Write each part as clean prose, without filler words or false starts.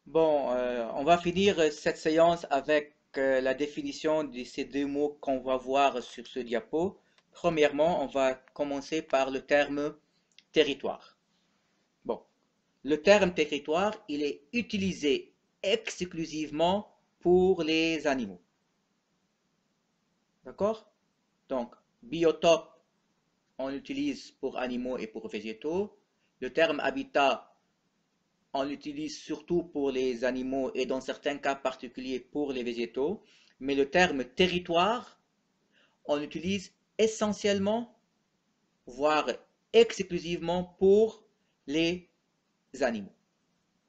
Bon, on va finir cette séance avec la définition de ces deux mots qu'on va voir sur ce diapo. Premièrement, on va commencer par le terme territoire. Bon, le terme territoire, il est utilisé exclusivement pour les animaux. D'accord? Donc, biotope, on l'utilise pour animaux et pour végétaux. Le terme habitat, on l'utilise surtout pour les animaux et dans certains cas particuliers pour les végétaux. Mais le terme territoire, on l'utilise essentiellement, voire exclusivement pour les animaux.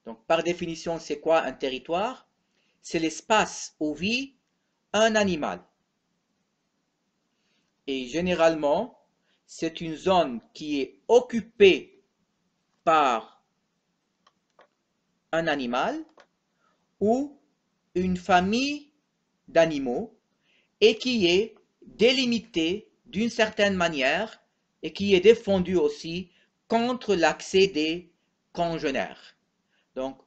Donc, par définition, c'est quoi un territoire? C'est l'espace où vit un animal. Et généralement, c'est une zone qui est occupée par un animal ou une famille d'animaux et qui est délimitée d'une certaine manière et qui est défendue aussi contre l'accès des congénères. Donc,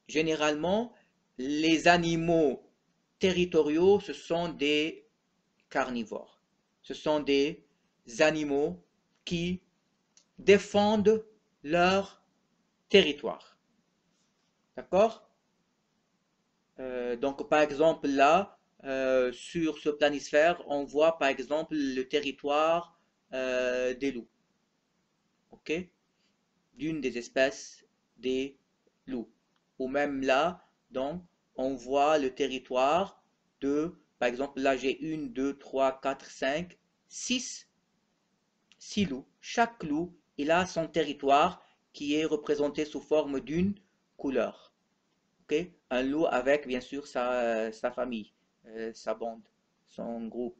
généralement, les animaux territoriaux, ce sont des carnivores. Ce sont des animaux qui défendent leur territoire. D'accord? Donc, par exemple, là, sur ce planisphère, on voit par exemple le territoire des loups, ok? D'une des espèces des loups. Ou même là, donc, on voit le territoire de, par exemple, là j'ai une, deux, trois, quatre, cinq, six loups. Chaque loup, il a son territoire qui est représenté sous forme d'une couleur. Ok. Un loup avec, bien sûr, sa famille, sa bande, son groupe,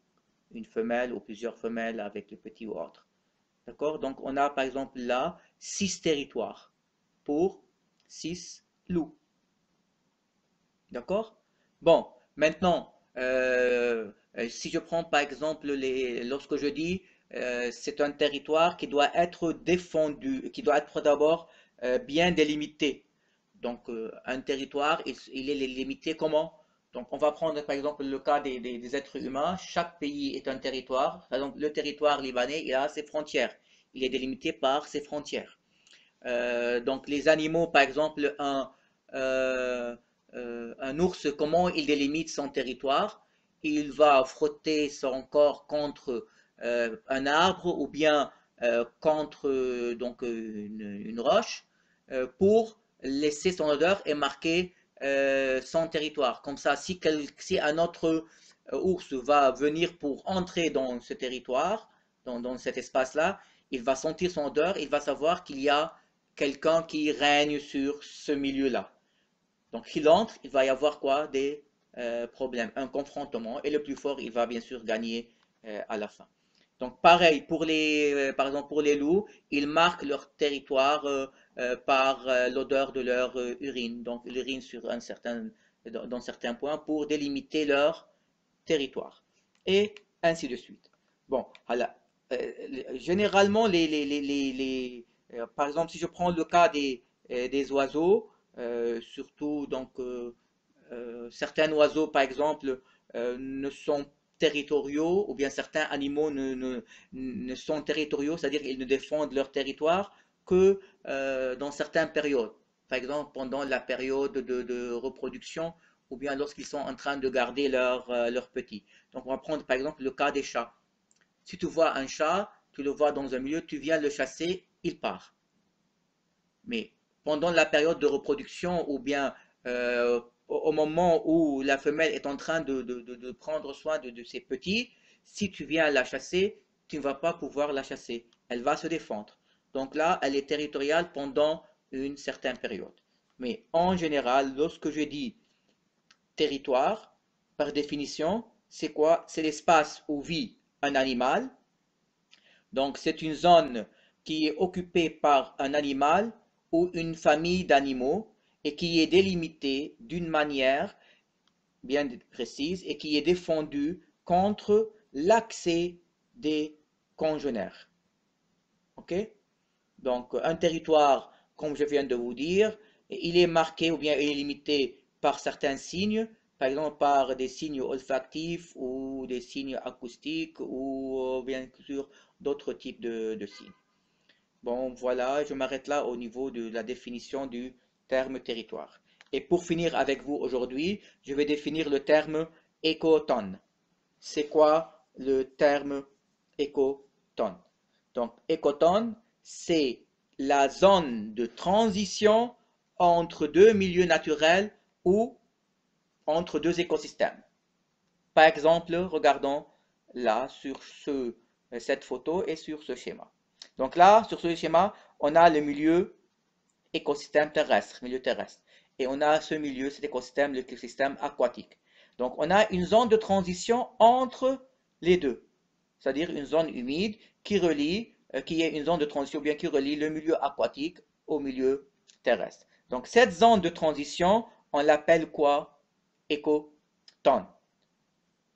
une femelle ou plusieurs femelles avec le petit ou autre. D'accord? Donc, on a par exemple là 6 territoires pour 6 loups. D'accord? Bon, maintenant, si je prends par exemple lorsque je dis c'est un territoire qui doit être défendu, qui doit être d'abord bien délimité. Donc, un territoire, il est limité comment? Donc, on va prendre par exemple le cas des êtres humains. Chaque pays est un territoire. Par exemple, le territoire libanais, il a ses frontières. Il est délimité par ses frontières. Donc, les animaux, par exemple, euh, un ours, comment il délimite son territoire? Il va frotter son corps contre un arbre ou bien contre une roche pour laisser son odeur et marquer son territoire. Comme ça, si un autre ours va venir pour entrer dans ce territoire, dans cet espace-là, il va sentir son odeur, il va savoir qu'il y a quelqu'un qui règne sur ce milieu-là. Donc, s'il entre, il va y avoir quoi? Des problèmes, un confrontement, et le plus fort, il va bien sûr gagner à la fin. Donc, pareil, par exemple, pour les loups, ils marquent leur territoire par l'odeur de leur urine. Donc, l'urine sur dans certains points pour délimiter leur territoire. Et ainsi de suite. Bon, voilà. Généralement, par exemple, si je prends le cas des oiseaux, surtout certains oiseaux, par exemple, ne sont territoriaux, ou bien certains animaux ne sont territoriaux, c'est-à-dire qu'ils ne défendent leur territoire que dans certaines périodes. Par exemple, pendant la période de reproduction, ou bien lorsqu'ils sont en train de garder leurs petits. Donc, on va prendre par exemple le cas des chats. Si tu vois un chat, tu le vois dans un milieu, tu viens le chasser, il part. Mais pendant la période de reproduction ou bien au moment où la femelle est en train de prendre soin de ses petits, si tu viens la chasser, tu ne vas pas pouvoir la chasser. Elle va se défendre. Donc là, elle est territoriale pendant une certaine période. Mais en général, lorsque je dis territoire, par définition, c'est quoi? C'est l'espace où vit un animal. Donc, c'est une zone qui est occupée par un animal ou une famille d'animaux et qui est délimitée d'une manière bien précise et qui est défendue contre l'accès des congénères. OK? Donc, un territoire, comme je viens de vous dire, il est marqué ou bien il est limité par certains signes, par exemple par des signes olfactifs ou des signes acoustiques ou bien sûr d'autres types de signes. Bon, voilà, je m'arrête là au niveau de la définition du terme territoire. Et pour finir avec vous aujourd'hui, je vais définir le terme écotone. C'est quoi le terme écotone? Donc, écotone, c'est la zone de transition entre deux milieux naturels ou entre deux écosystèmes. Par exemple, regardons là sur cette photo et sur ce schéma. Donc là, sur ce schéma, on a le milieu écosystème terrestre, milieu terrestre. Et on a ce milieu, cet écosystème, l'écosystème aquatique. Donc on a une zone de transition entre les deux. C'est-à-dire une zone humide qui relie, qui est une zone de transition bien qui relie le milieu aquatique au milieu terrestre. Donc cette zone de transition, on l'appelle quoi? Écotone.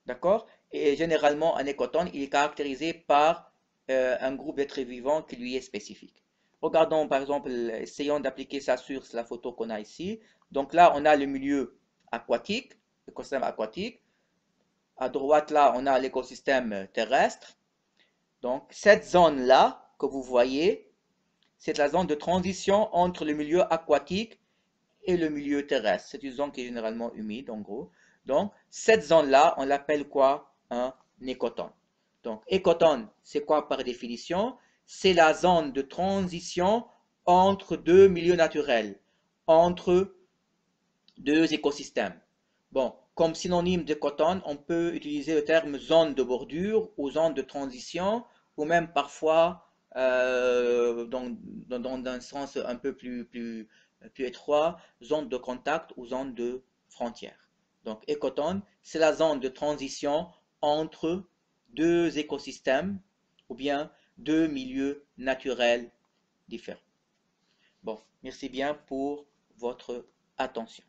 D'accord? Et généralement, un écotone, il est caractérisé par un groupe d'êtres vivants qui lui est spécifique. Regardons par exemple, essayons d'appliquer ça sur la photo qu'on a ici. Donc là, on a le milieu aquatique, l'écosystème aquatique. À droite, là, on a l'écosystème terrestre. Donc cette zone-là que vous voyez, c'est la zone de transition entre le milieu aquatique et le milieu terrestre. C'est une zone qui est généralement humide, en gros. Donc, cette zone-là, on l'appelle quoi? Un écotone. Donc, écotone, c'est quoi par définition? C'est la zone de transition entre deux milieux naturels, entre deux écosystèmes. Bon, comme synonyme de cotone, on peut utiliser le terme zone de bordure ou zone de transition, ou même parfois dans un sens un peu plus étroit, zone de contact ou zone de frontière. Donc, écotone, c'est la zone de transition entre deux écosystèmes ou bien deux milieux naturels différents. Bon, merci bien pour votre attention.